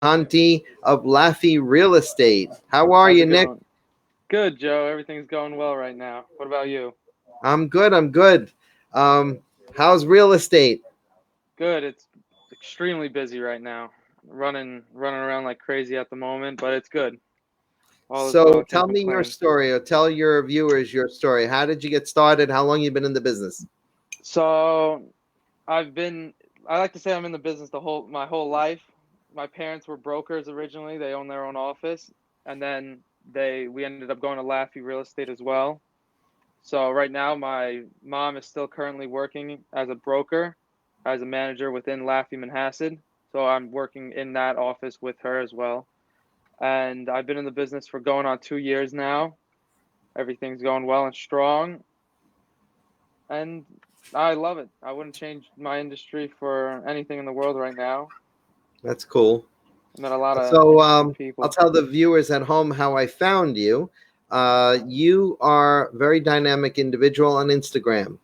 Conti of Laffey Real Estate. How are How's you, it Nick? going? Good, Joe. Everything's going well right now. What about you? I'm good. I'm good. Um, how's real estate? Good. It's extremely busy right now. Running around like crazy at the moment, but it's good. All is So well. tell Can't me your complain. story, or tell your viewers your story. How did you get started? How long you been in the business? So I've been. I like to say I'm in the business my whole life. My parents were brokers originally. They owned their own office, and then they we ended up going to Laffey Real Estate as well. So right now, my mom is still currently working as a broker, as a manager within Laffey Manhasset. So I'm working in that office with her as well. And I've been in the business for going on 2 years now. Everything's going well and strong, and I love it. I wouldn't change my industry for anything in the world right now. That's cool. I met a lot of So interesting I'll people. tell the viewers at home how I found you. You are a very dynamic individual on Instagram.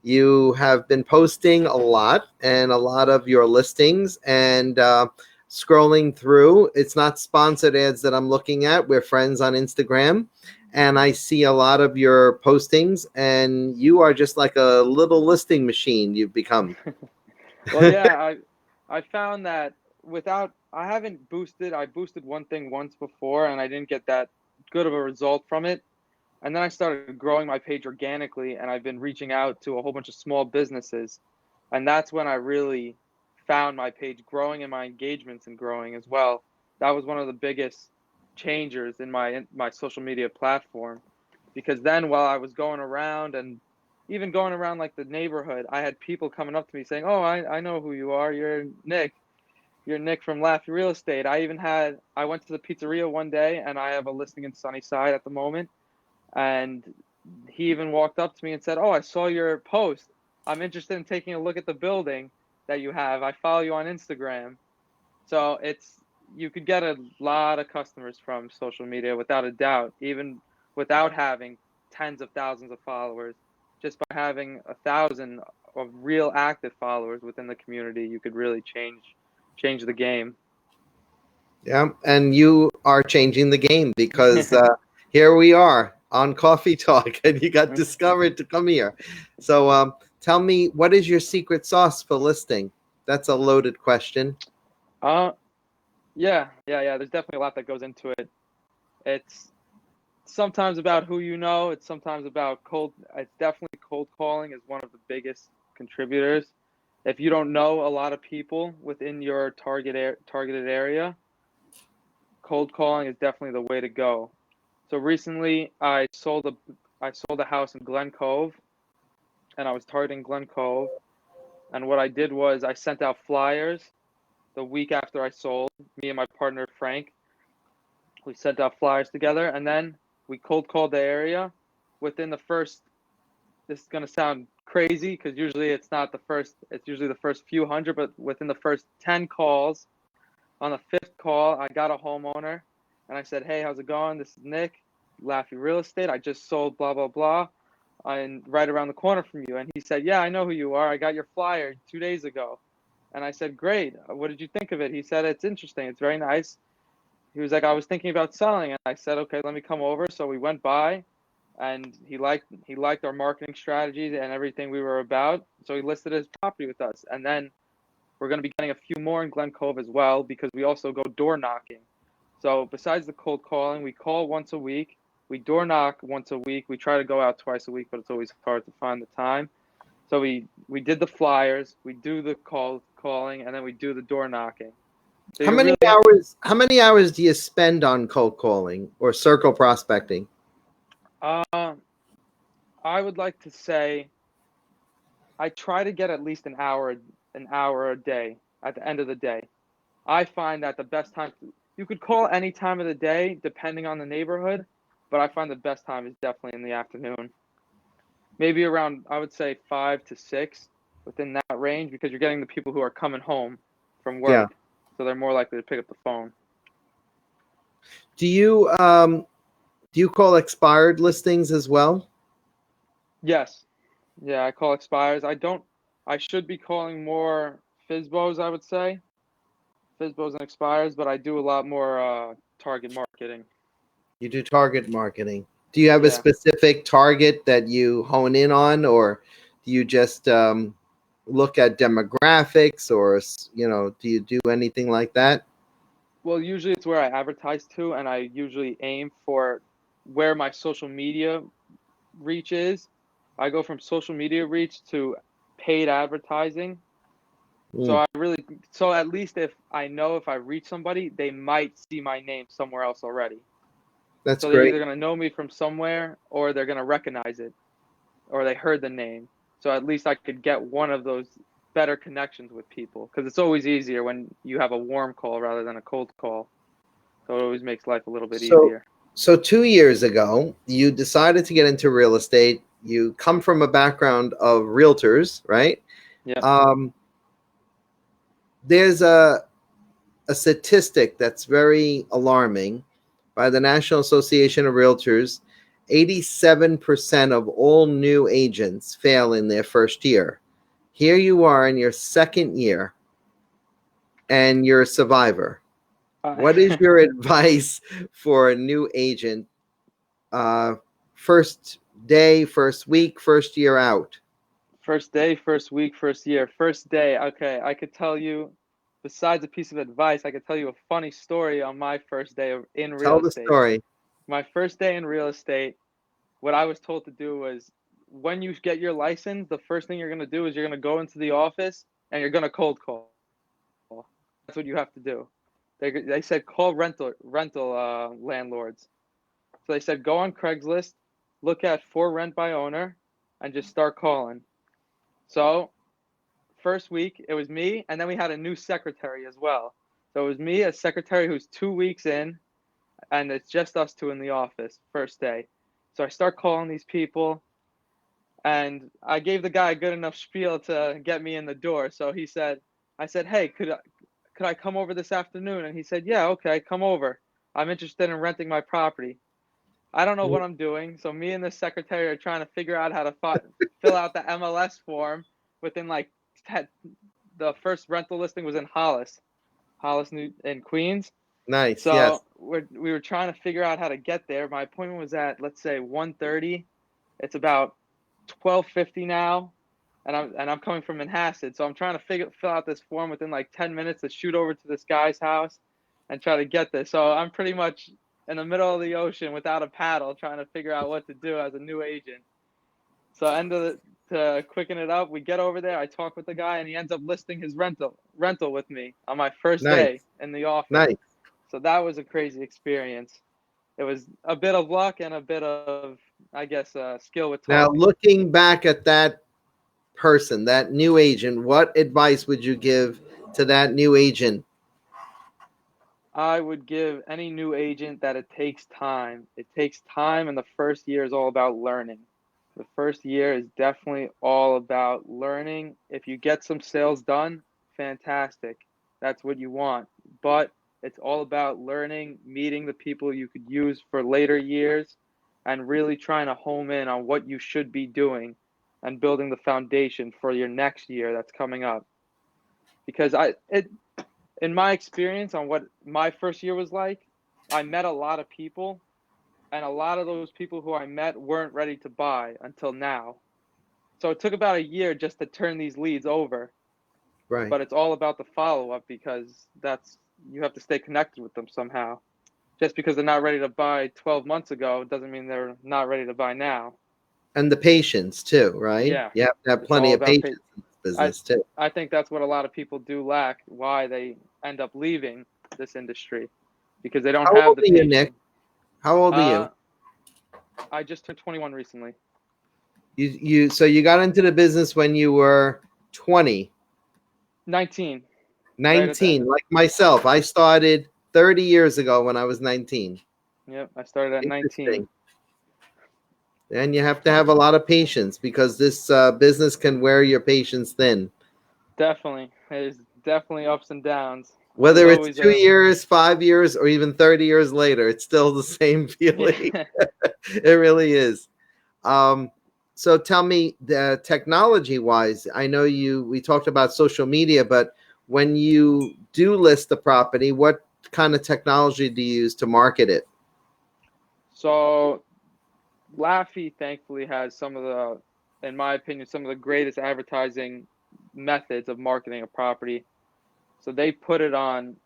You have been posting a lot and a lot of your listings and scrolling through. It's not sponsored ads that I'm looking at. We're friends on Instagram. And I see a lot of your postings, and you are just like a little listing machine you've become. Well, yeah, I found that without I haven't boosted. I boosted one thing once before, and I didn't get that good of a result from it. And then I started growing my page organically, and I've been reaching out to a whole bunch of small businesses. And that's when I really found my page growing and my engagements and growing as well. That was one of the biggest changers in my social media platform, because then while I was going around and even going around like the neighborhood, I had people coming up to me saying, "Oh, I know who you are. You're Nick. You're Nick from Laffy Real Estate." I went to the pizzeria one day, and I have a listing in Sunnyside at the moment, and he even walked up to me and said, "Oh, I saw your post. I'm interested in taking a look at the building that you have. I follow you on Instagram." So you could get a lot of customers from social media without a doubt, even without having tens of thousands of followers. Just by having 1,000 of real active followers within the community, you could really change the game. Yeah, and you are changing the game because here we are on Coffee Talk, and you got discovered to come here. So, tell me, what is your secret sauce for listing? That's a loaded question. uh, yeah. There's definitely a lot that goes into it. It's sometimes about who you know. It's sometimes about cold. It's definitely cold calling is one of the biggest contributors. If you don't know a lot of people within your targeted area, cold calling is definitely the way to go. So recently, I sold a house in Glen Cove, and I was targeting Glen Cove. And what I did was I sent out flyers the week after I sold. Me and my partner Frank, we sent out flyers together, and then we cold called the area. Within the first, this is gonna sound crazy because usually it's not the first. It's usually the first few hundred, but within the first 10 calls, on the fifth call, I got a homeowner, and I said, "Hey, how's it going? This is Nick, Laffy Real Estate. I just sold blah blah blah, and right around the corner from you." And he said, "Yeah, I know who you are. I got your flyer 2 days ago." And I said, "Great. What did you think of it?" He said, "It's interesting. It's very nice." He was like, "I was thinking about selling," and I said, "Okay, let me come over." So we went by, and he liked our marketing strategies and everything we were about. So he listed his property with us, and then we're going to be getting a few more in Glen Cove as well because we also go door knocking. So besides the cold calling, we call once a week. We door knock once a week. We try to go out twice a week, but it's always hard to find the time. So we did the flyers, we do the calling, and then we do the door knocking. So How you many really have to. hours? How many hours do you spend on cold calling or circle prospecting? Uh, I would like to say I try to get at least an hour a day at the end of the day. I find that the best time you could call any time of the day depending on the neighborhood, but I find the best time is definitely in the afternoon. Maybe around I would say 5 to 6 within that range because you're getting the people who are coming home from Yeah. work. So they're more likely to pick up the phone. Do you do you call expired listings as well? Yes. Yeah, I call expires. I should be calling more FISBOs, I would say. FISBOs and expires, but I do a lot more target marketing. You do target marketing. Do you have a Yeah. specific target that you hone in on, or do you just look at demographics, or do you do anything like that? Well, usually it's where I advertise to, and I usually aim for where my social media reach is. I go from social media reach to paid advertising. So Mm, so at least if I know if I reach somebody, they might see my name somewhere else already. that's So they're great. either going to know me from somewhere or they're going to recognize it or they heard the name. So at least I could get one of those better connections with people because it's always easier when you have a warm call rather than a cold call. So it always makes life a little bit So, easier. so 2 years ago, you decided to get into real estate. You come from a background of realtors, right? Yeah. Um, there's a statistic that's very alarming by the National Association of Realtors. 87% of all new agents fail in their first year. Here you are in your second year and you're a survivor. What is your advice for a new agent? First day, first week, first year out. First day, first week, first year. First day, okay, I could tell you, besides a piece of advice, I could tell you a funny story on my first day in real Tell the estate. story. My first day in real estate, what I was told to do was when you get your license, the first thing you're going to do is you're going to go into the office and you're going to cold call. That's what you have to do. They said call rental landlords. So they said go on Craigslist, look at for rent by owner, and just start calling. So first week it was me, and then we had a new secretary as well. So it was me, a secretary who's 2 weeks in, and it's just us two in the office first day. So I start calling these people, and I gave the guy a good enough spiel to get me in the door. So I said, hey, could I come over this afternoon? And he said, yeah, okay, come over. I'm interested in renting my property. I don't know what I'm doing. So me and the secretary are trying to figure out how to fill out the MLS form within like 10, the first rental listing was in Hollis, in Queens. Nice. Yes. So we were trying to figure out how to get there. My appointment was at, let's say, 1:30. It's about 12:50 now, and I'm coming from Manhasset, so I'm trying to fill out this form within like 10 minutes to shoot over to this guy's house and try to get this. So I'm pretty much in the middle of the ocean without a paddle, trying to figure out what to do as a new agent. So to quicken it up, we get over there. I talk with the guy, and he ends up listing his rental with me on my first Nice. day in the office. Nice. So that was a crazy experience. It was a bit of luck and a bit of, I guess, skill with Now, talking. looking back at that person, that new agent, what advice would you give to that new agent? I would give any new agent that it takes time. It takes time, and the first year is all about learning. The first year is definitely all about learning. If you get some sales done, fantastic. That's what you want. But it's all about learning, meeting the people you could use for later years, and really trying to home in on what you should be doing and building the foundation for your next year that's coming up. Because in my experience on what my first year was like, I met a lot of people, and a lot of those people who I met weren't ready to buy until now. So it took about a year just to turn these leads over, Right. but it's all about the follow up because you have to stay connected with them somehow. Just because they're not ready to buy 12 months ago doesn't mean they're not ready to buy now. And the patience too, right? Yeah, You have to have it's plenty all of about patience in this I business too. I think that's what a lot of people do lack, why they end up leaving this industry because they don't How have old the are you, Nick? patience. How old are you? Uh, I just turned 21 recently. So you got into the business when you were 20, 19, right at the end 19, of. like myself. I started 30 years ago when I was 19. Yep, I started at 19. Interesting. And you have to have a lot of patience because this business can wear your patience thin. Definitely, there's definitely ups and downs. There's Whether it's always 2 years, 5 years, or even 30 years later, it's still the same feeling. yeah. It really is. Um, so tell me, the technology wise, I know we talked about social media, but when you do list the property, what kind of technology do you use to market it? So Laffy thankfully has some of in my opinion, some of the greatest advertising methods of marketing a property. So they put it on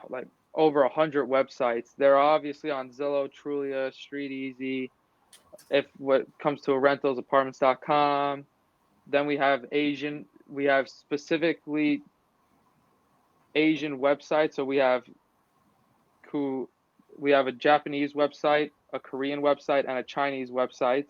like over 100 websites. They're obviously on Zillow, Trulia, Street Easy. If what comes to a rentals, apartments.com. Then we have specifically Asian websites. So who we have a Japanese website, a Korean website, and a Chinese website.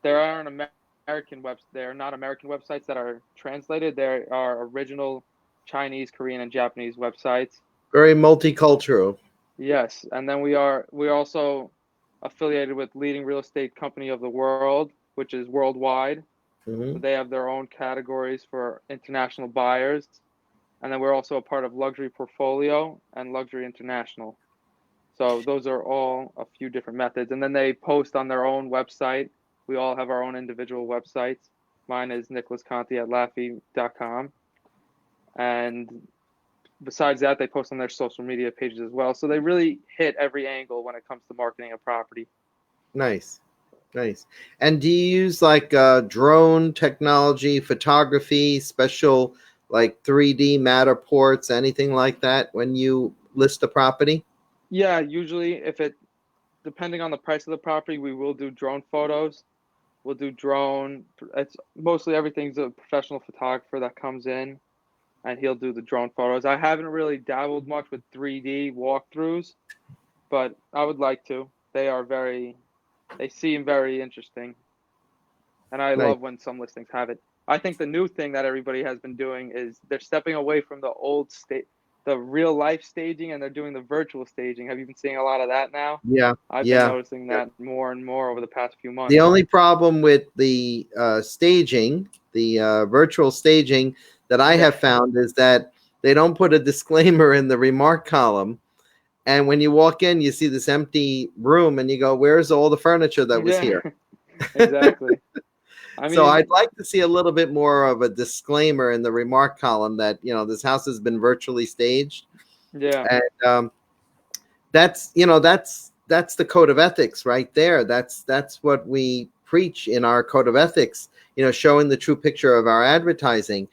There aren't American webs. There are not American websites that are translated. There are original Chinese, Korean, and Japanese websites. Very multicultural. Yes, and then we're also affiliated with leading real estate company of the world, which is worldwide. So Hmm. they have their own categories for international buyers. And then we're also a part of Luxury Portfolio and Luxury International. So those are all a few different methods. And then they post on their own website. We all have our own individual websites. Mine is Conti at Laffy.com. And besides that, they post on their social media pages as well. So they really hit every angle when it comes to marketing a property. Nice. Nice. And do you use like drone technology, photography, special like 3D Matterports, anything like that when you list a property? Yeah, usually depending on the price of the property, we will do drone photos. We'll do drone. It's mostly everything's a professional photographer that comes in and he'll do the drone photos. I haven't really dabbled much with 3D walkthroughs, but I would like to. They seem very interesting. And I Nice. love when some listings have it. I think the new thing that everybody has been doing is they're stepping away from the real life staging, and they're doing the virtual staging. Have you been seeing a lot of that now? Yeah. I've been Yeah. noticing that more and more over the past few The months. only problem with the staging, the virtual staging that I Yeah, have found is that they don't put a disclaimer in the remark column. And when you walk in, you see this empty room and you go, where's all the furniture that was yeah, here? exactly. I So I'd mean, like to see a little bit more of a disclaimer in the remark column that, this house has been virtually staged. yeah, And that's the code of ethics right there. That's what we preach in our code of ethics, showing the true picture of our advertising.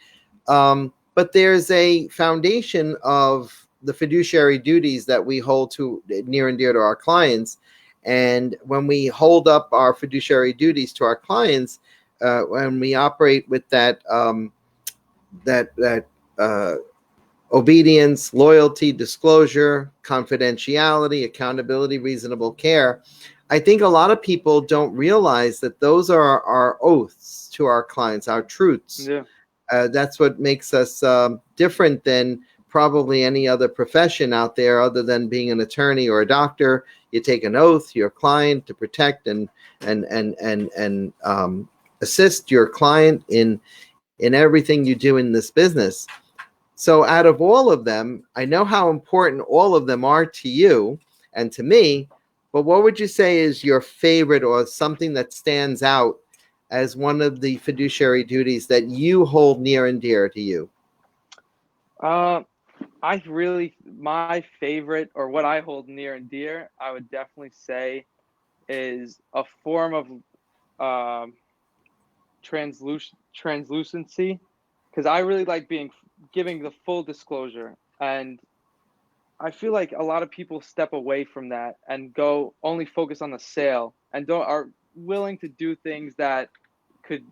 But there's a foundation of the fiduciary duties that we hold to near and dear to our clients. And when we hold up our fiduciary duties to our clients, when we operate with that obedience, loyalty, disclosure, confidentiality, accountability, reasonable care. I think a lot of people don't realize that those are our oaths to our clients, our truths. yeah, That's what makes us different than probably any other profession out there, other than being an attorney or a doctor. You take an oath to your client to protect and assist your client in everything you do in this business. So, out of all of them, I know how important all of them are to you and to me, but what would you say is your favorite or something that stands out as one of the fiduciary duties that you hold near and dear to you? uh, my favorite, or what I hold near and dear, I would definitely say is a form of um, translucency, because I really like giving the full disclosure, and I feel like a lot of people step away from that and go only focus on the sale and don't are willing to do things that could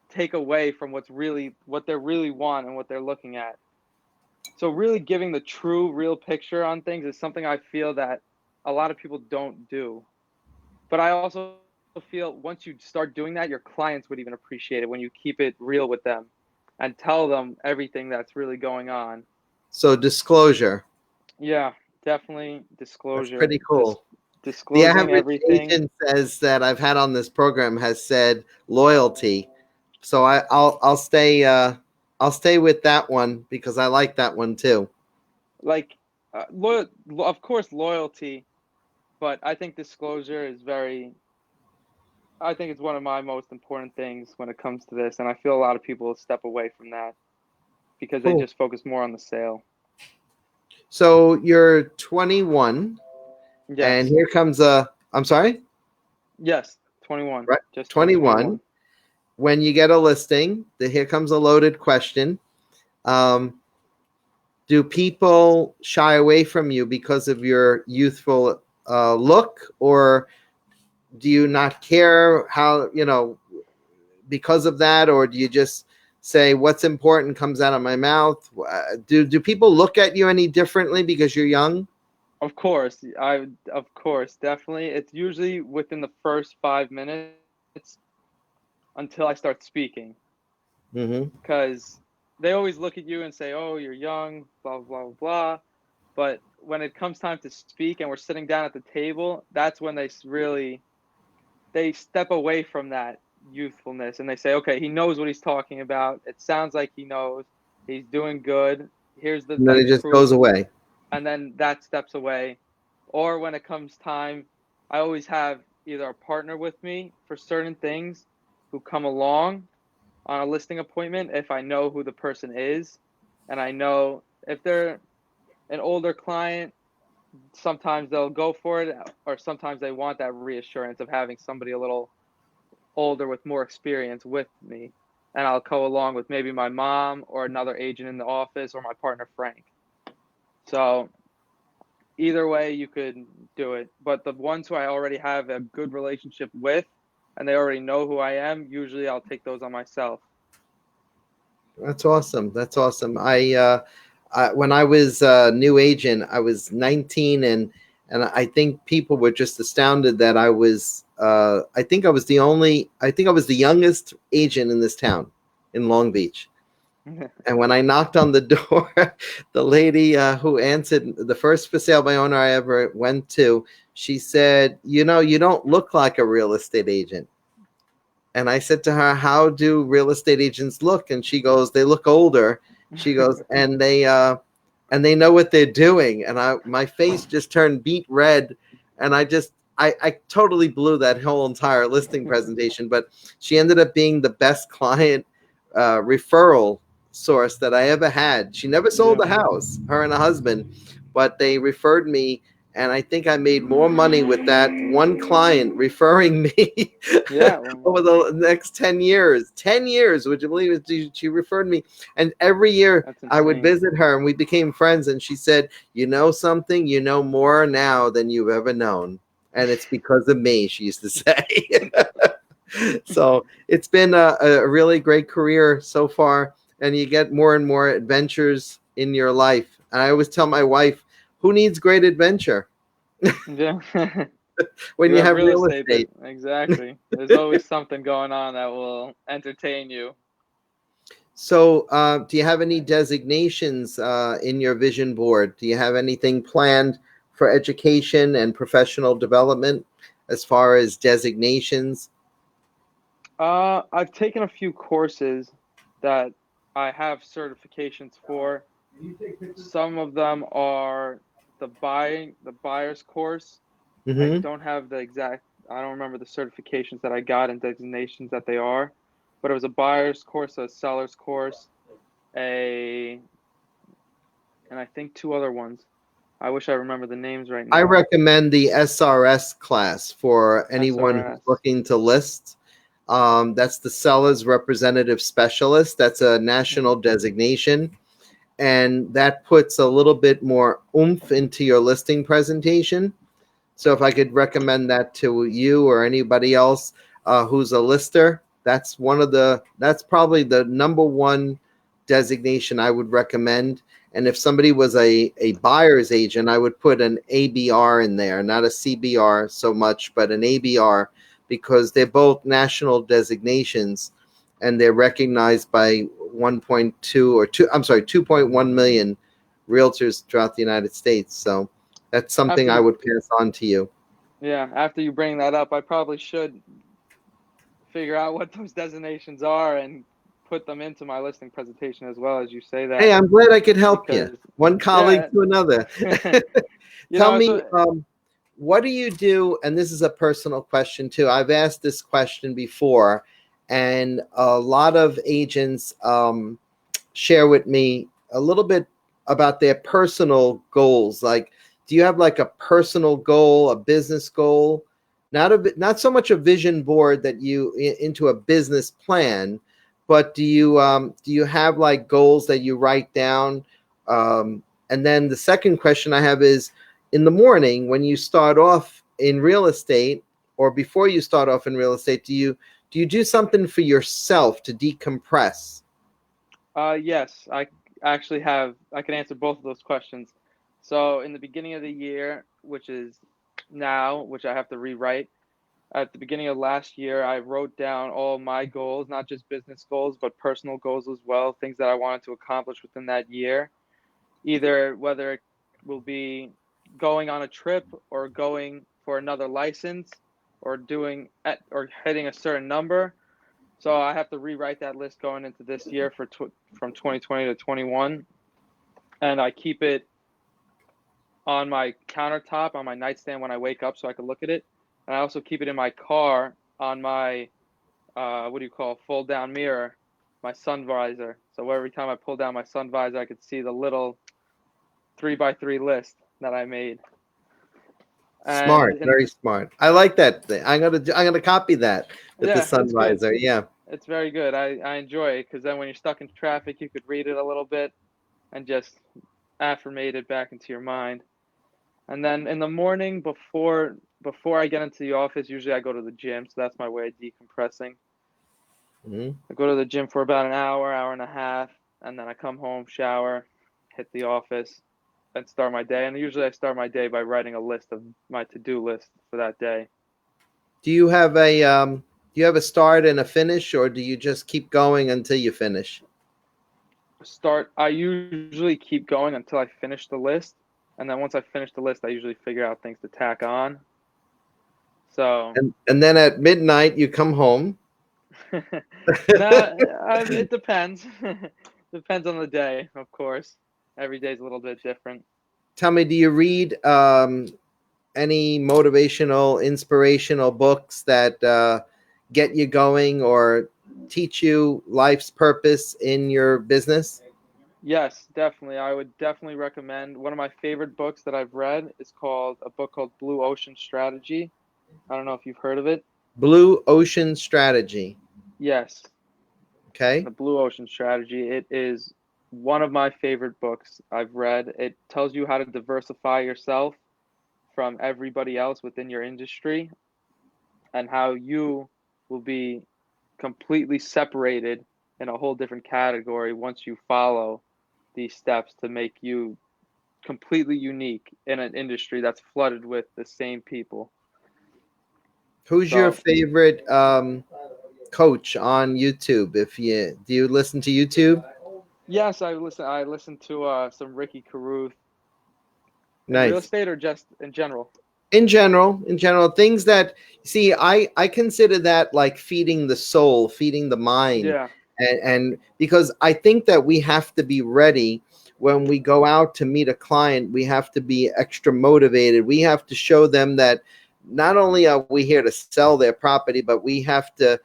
take away from what they really want and what they're looking at. So really giving the true real picture on things is something I feel that a lot of people don't do. But I also feel once you start doing that, your clients would even appreciate it when you keep it real with them and tell them everything that's really going on. So, disclosure. Yeah, definitely That's disclosure. pretty cool. The Disclosing average everything. agent says that I've had on this program has said loyalty. So I'll stay with that one because I like that one too. Like loyal, of course loyalty, but I think disclosure is very I think it's one of my most important things when it comes to this, and I feel a lot of people step away from that. because they Cool. just focus more on the sale. So you're 21, and Yes. here comes a. I'm sorry. Yes. 21. Right. Just turned 21. 21. When you get a listing, here comes a loaded question. Um, do people shy away from you because of your youthful look, or do you not care how, because of that, or do you just say what's important comes out of my mouth? Do people look at you any differently because you're young? Of course, of course, definitely. It's usually within the first 5 minutes until I start speaking, Mm-hmm. because they always look at you and say, "Oh, you're young," blah blah blah blah. But when it comes time to speak and we're sitting down at the table, that's when they step away from that youthfulness and they say, "Okay, he knows what he's talking about. It sounds like he knows. He's doing good. Here's the And then like it just proof." goes away. And then that steps away. Or when it comes time, I always have either a partner with me for certain things who come along on a listing appointment if I know who the person is. And I know if they're an older client, sometimes they'll go for it, or sometimes they want that reassurance of having somebody a little older with more experience with me. And I'll go along with maybe my mom or another agent in the office or my partner, Frank. So either way you could do it, but the ones who I already have a good relationship with and they already know who I am, usually I'll take those on myself. That's awesome. That's awesome. When I was a new agent, I was 19, and I think people were just astounded that I was. I think I was the only. I think I was the youngest agent in this town, in Long Beach. And when I knocked on the door, the lady who answered, the first for sale by owner I ever went to, she said, "You know, you don't look like a real estate agent." And I said to her, "How do real estate agents look?" And she goes, "They look older." She goes, and they know what they're doing. And my face just turned beet red, and I totally blew that whole entire listing presentation. But she ended up being the best client referral source that I ever had. She never sold Yeah. the house, her and her husband, but they referred me, and I think I made more money with that one client referring me Yeah, well, over the next 10 years. 10 years, would you believe it? She referred me. And every year that's I would insane. visit her and we became friends. And she said, "You know something? You know more now than you've ever known. And it's because of me," she used to say. So it's been a really great career so far. And you get more and more adventures in your life. And I always tell my wife, who needs great adventure Yeah. when You you have have real real estate that estate? exactly. There's always something going on that will entertain you. So, do you have any designations in your vision board? Do you have anything planned for education and professional development as far as designations? I've taken a few courses that I have certifications for. Some of them are the buyer's course. I Mm-hmm. don't have the exact, I don't remember the certifications that I got and designations that they are, but it was a buyer's course, a seller's course, a, and I think two other ones. I wish I remember the names right I now. recommend the SRS class for anyone who's SRS. looking to list. That's the seller's representative specialist. That's a national designation, and that puts a little bit more oomph into your listing presentation. So if I could recommend that to you or anybody else who's a lister, that's probably the number one designation I would recommend. And if somebody was a buyer's agent, I would put an ABR in there, not a CBR so much, but an ABR, because they're both national designations and they're recognized by 1.2 or 2, I'm sorry, 2.1 million realtors throughout the United States. So that's something After I you, would pass on to you. yeah, after you bring that up, I probably should figure out what those designations are and put them into my listing presentation as well as you say Hey, that I'm glad I could help you. because One colleague yeah, to another. you Tell know, me, what do you do? And this is a personal question too. I've asked this question before, and a lot of agents share with me a little bit about their personal goals. Like, do you have like a personal goal, a business goal? Not so much a vision board that you into a business plan, but do you have like goals that you write down? And then the second question I have is, in the morning when you start off in real estate, or before you start off in real estate, do you do something for yourself to decompress? Yes, I actually have. I can answer both of those questions. So in the beginning of the year, which is now, which I have to rewrite, at the beginning of last year, I wrote down all my goals, not just business goals, but personal goals as well, things that I wanted to accomplish within that year. Either whether it will be going on a trip or going for another license or doing at or hitting a certain number. So I have to rewrite that list going into this year from 2020 to 21, and I keep it on my countertop on my nightstand when I wake up so I can look at it. And I also keep it in my car on my what do you call fold down mirror, my sun visor. So every time I pull down my sun visor, I could see the little 3 by 3 list that I made. And Smart, very smart. I like that thing. I'm gonna copy that with the yeah, sun it's good. visor. Yeah. It's very good. I enjoy it because then when you're stuck in traffic, you could read it a little bit and just affirmate it back into your mind. And then in the morning before I get into the office, usually I go to the gym, so that's my way of decompressing. Mhm. I go to the gym for about an hour, hour and a half, and then I come home, shower, hit the office, and start my day. And usually I start my day by writing a list of my to-do list for that day. Do you have a start and a finish, or do you just keep going until you finish? I usually keep going until I finish the list, and then once I finish the list, I usually figure out things to tack on. So, And then at midnight you come home. no, it depends. Depends on the day, of course. Every day's a little bit different. Tell me, do you read any motivational, inspirational books that get you going or teach you life's purpose in your business? Yes, definitely. I would definitely recommend one of my favorite books that I've read is called a book called Blue Ocean Strategy. I don't know if you've heard of it. Blue Ocean Strategy. Yes, Okay. the Blue Ocean Strategy. It is one of my favorite books I've read. It tells you how to diversify yourself from everybody else within your industry and how you will be completely separated in a whole different category once you follow these steps to make you completely unique in an industry that's flooded with the same people. Who's your So favorite coach on YouTube? If you do you listen to YouTube? yes, I listen to some Ricky Caruth in real Nice. estate or just in general. In general, things that, see, I consider that like feeding the soul, feeding the mind. Yeah, And because I think that we have to be ready when we go out to meet a client. We have to be extra motivated. We have to show them that not only are we here to sell their property, but we have to,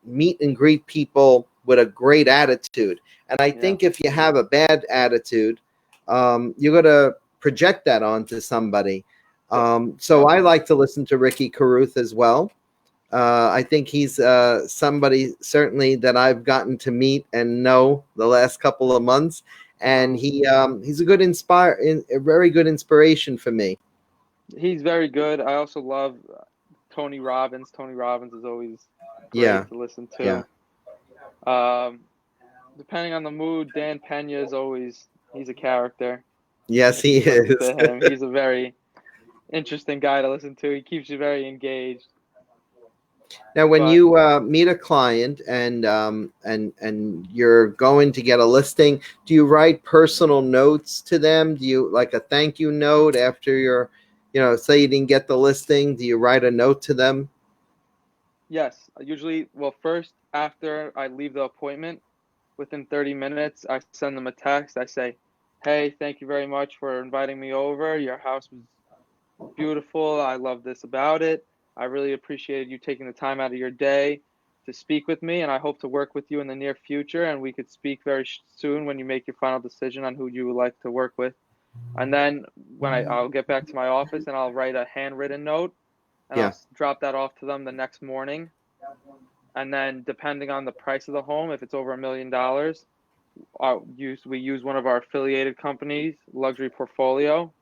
meet and greet people with a great attitude. And I yeah, think if you have a bad attitude, you're gonna project that onto somebody. de- So I definitely. like to listen to Ricky Caruth as well. I think he's somebody certainly that I've gotten to meet and know the last couple of months, and Uh-huh. he's a very good inspiration for me. He's very good. I also love Tony Robbins. Tony Robbins is always Yeah, great to listen yeah, to. Um, Depending on the mood, Dan Pena is always he's a character. yes, If he you listen is. to him, he's a very interesting guy to listen to. He keeps you very engaged. Now, when But you meet a client and you're going to get a listing, do you write personal notes to them? Do you like a thank you note after say you didn't get the listing? Do you write a note to them? yes, usually, well, first after I leave the appointment, within 30 minutes, I send them a text. I say, "Hey, thank you very much for inviting me over. Your house was beautiful. I love this about it. I really appreciated you taking the time out of your day to speak with me, and I hope to work with you in the near future, and we could speak very soon when you make your final decision on who you would like to work with. And then when I'll get back to my office and I'll write a handwritten note and Yeah. I'll drop that off to them the next morning. And then depending on the price of the home, if it's over $1 million, we use one of our affiliated companies, Luxury Portfolio,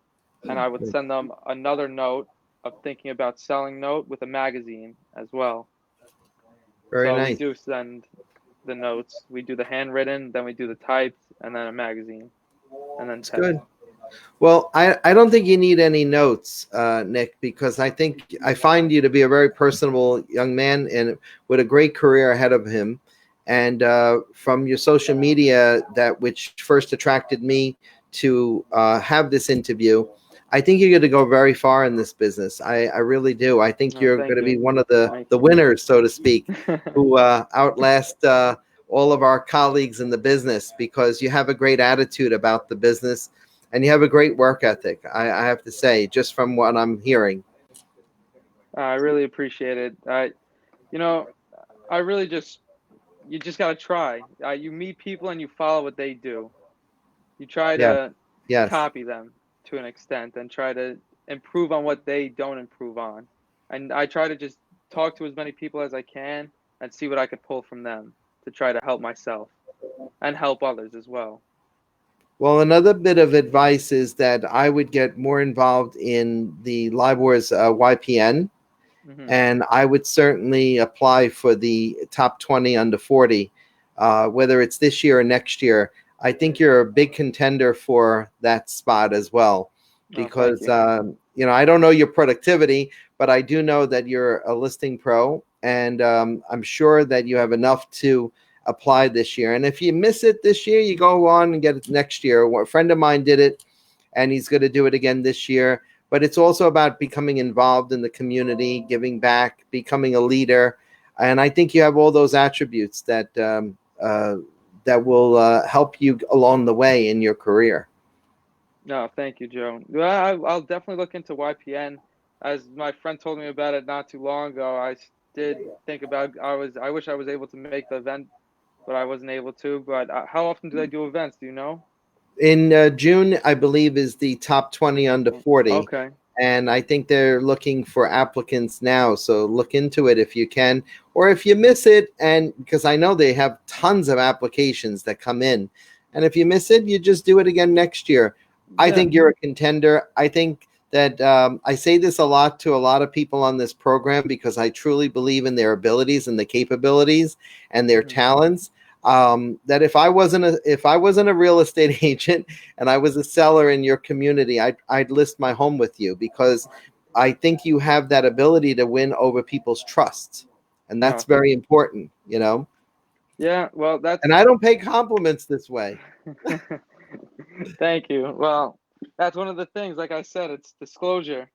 and I would send them another note of thinking about selling note with a magazine as well. Very So we nice. do send the notes. We do the handwritten, then we do the typed, and then a magazine, and then It's text. good. Well, I don't think you need any notes, Nick, because I find you to be a very personable young man and with a great career ahead of him. And from your social media, that which first attracted me to have this interview, I think you're going to go very far in this business. I really do. I think No, you're thank going to be you. one of Thank the you. winners, so to speak, who outlast all of our colleagues in the business because you have a great attitude about the business and you have a great work ethic. I have to say, just from what I'm hearing. I really appreciate it. You know, I really you just got to try. You meet people and you follow what they do. You try Yeah. to Yes. copy them to an extent and try to improve on what they don't improve on. And I try to just talk to as many people as I can and see what I could pull from them to try to help myself and help others as well. Well, another bit of advice is that I would get more involved in the LIBOR's YPN, Hmm. and I would certainly apply for the top 20 under 40, whether it's this year or next year. I think you're a big contender for that spot as well, Oh, thank because you. I don't know your productivity, but I do know that you're a listing pro, and I'm sure that you have enough to apply this year. And if you miss it this year, you go on and get it next year. A friend of mine did it, and he's going to do it again this year. But it's also about becoming involved in the community, giving back, becoming a leader, and I think you have all those attributes that will help you along the way in your career. No, thank you, Joe. Well, I'll definitely look into YPN. As my friend told me about it not too long ago, I did think about. I wish I was able to make the event, but I wasn't able to. But how often do they do events? Do you know? In June, I believe, is the top 20 under 40. Okay. And I think they're looking for applicants now. So look into it if you can. Or if you miss it, and because I know they have tons of applications that come in. And if you miss it, you just do it again next year. I Yeah. think you're a contender. I think that I say this a lot to a lot of people on this program because I truly believe in their abilities and the capabilities and their Hmm. talents. That if I wasn't a real estate agent and I was a seller in your community, I'd list my home with you because I think you have that ability to win over people's trust, and that's No. very important. Yeah. Well, And I don't pay compliments this way. Thank you. Well, that's one of the things. Like I said, it's disclosure.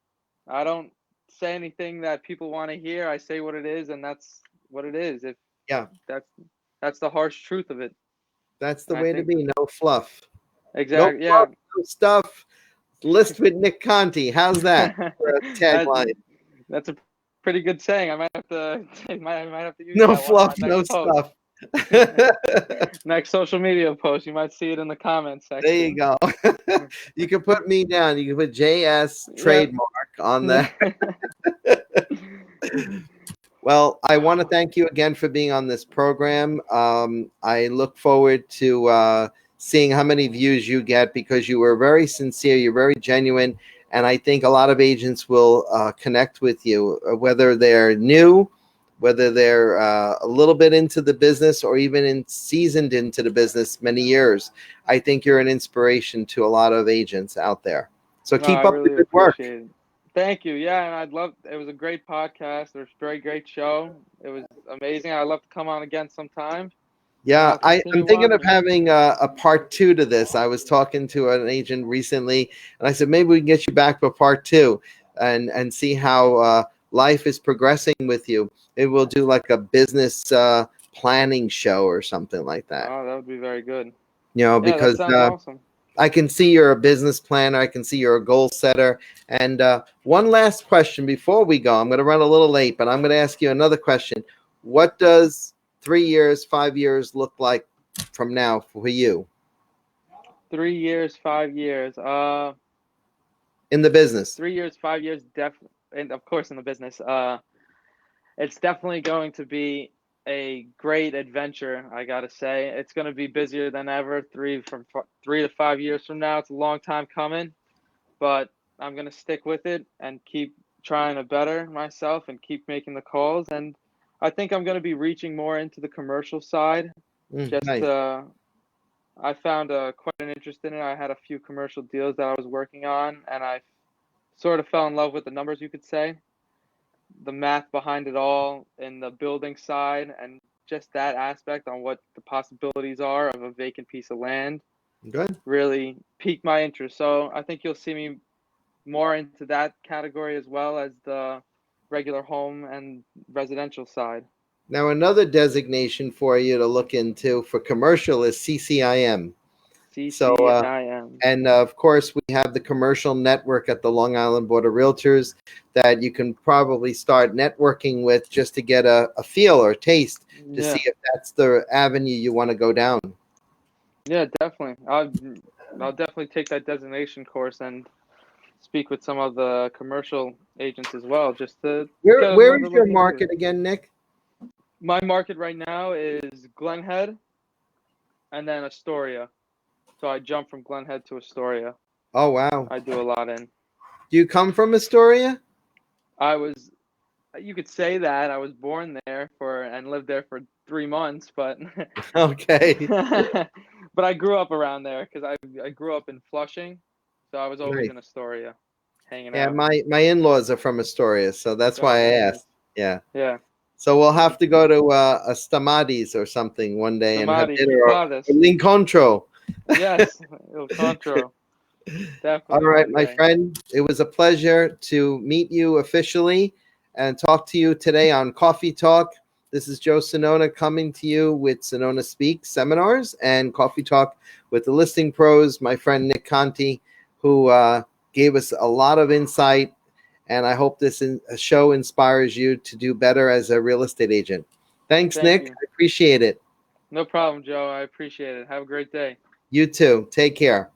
I don't say anything that people want to hear. I say what it is, and that's what it is. If Yeah, that's that's the harsh truth of it. that's the And I way to think be. No fluff, no exactly, yeah. fluff, no stuff. List with Nick Conti. How's that for a that tagline? that's a pretty good saying. I might have to I might have to use No that one on my fluff, next no post. stuff. Next social media post. You might see it in the comments There you section. go. You can put me down. You can put JS Yep. trademark on there. Well, I want to thank you again for being on this program. I look forward to seeing how many views you get because you were very sincere, you're very genuine, and I think a lot of agents will connect with you, whether they're new, whether they're a little bit into the business, or even seasoned into the business many years. I think you're an inspiration to a lot of agents out there. So No, I keep up the really good work. appreciate it. Thank you. Yeah, and it was a great podcast. It was a very great show. It was amazing. I'd love to come on again sometime and Yeah, I'll I'm continue thinking on of here. having a part two to this. I was talking to an agent recently, and I said maybe we can get you back for part two, and see how life is progressing with you. Maybe we'll do like a business planning show or something like that. Oh, that would be very good. Yeah, that Because sounds awesome. I can see you're a business planner. I can see you're a goal setter. And one last question before we go. I'm going to run a little late, but I'm going to ask you another question. What does 3 years, 5 years look like from now for you 3 years, 5 years. in the business? 3 years, 5 years, definitely, and of course in the business. It's definitely going to be a great adventure. I gotta say, it's going to be busier than ever. 3 to 5 years from now, it's a long time coming, but I'm going to stick with it and keep trying to better myself and keep making the calls. And I think I'm going to be reaching more into the commercial side. Just Nice. I found quite an interest in it. I had a few commercial deals that I was working on, and I sort of fell in love with the numbers, you could say, the math behind it all, and the building side, and just that aspect on what the possibilities are of a vacant piece of land Good. really piqued my interest. So I think you'll see me more into that category as well as the regular home and residential side. Now, another designation for you to look into for commercial is CCIM. So, CCIM. and of course, we have the commercial network at the Long Island Board of Realtors that you can probably start networking with just to get a feel or taste to see Yeah, if that's the avenue you want to go down. yeah, definitely. I'll definitely take that designation course and speak with some of the commercial agents as well, just to get Where another is your look into it. market again, Nick? My market right now is Glen Head and then Astoria. So I jump from Glen Head to Astoria. Oh, wow. I do a lot in. Do you come from Astoria? I was, you could say that I was born there for and lived there for 3 months, but Okay. but I grew up around there because I grew up in Flushing, so I was always Nice. in Astoria, hanging Yeah, out. my in-laws are from Astoria, so that's why Oh, I nice. asked. Yeah. Yeah. So we'll have to go to a Stamati's or something one day and have Stamati, dinner or Stamatis. l'incontro. Yes, Il Contro. All Definitely right, one my day. friend. It was a pleasure to meet you officially and talk to you today on Coffee Talk. This is Joe Sonona coming to you with Sonona Speak seminars and Coffee Talk with the listing pros, my friend Nick Conti, who gave us a lot of insight. And I hope this show inspires you to do better as a real estate agent. Thanks, Thank Nick. you. I appreciate it. No problem, Joe. I appreciate it. Have a great day. You too. Take care.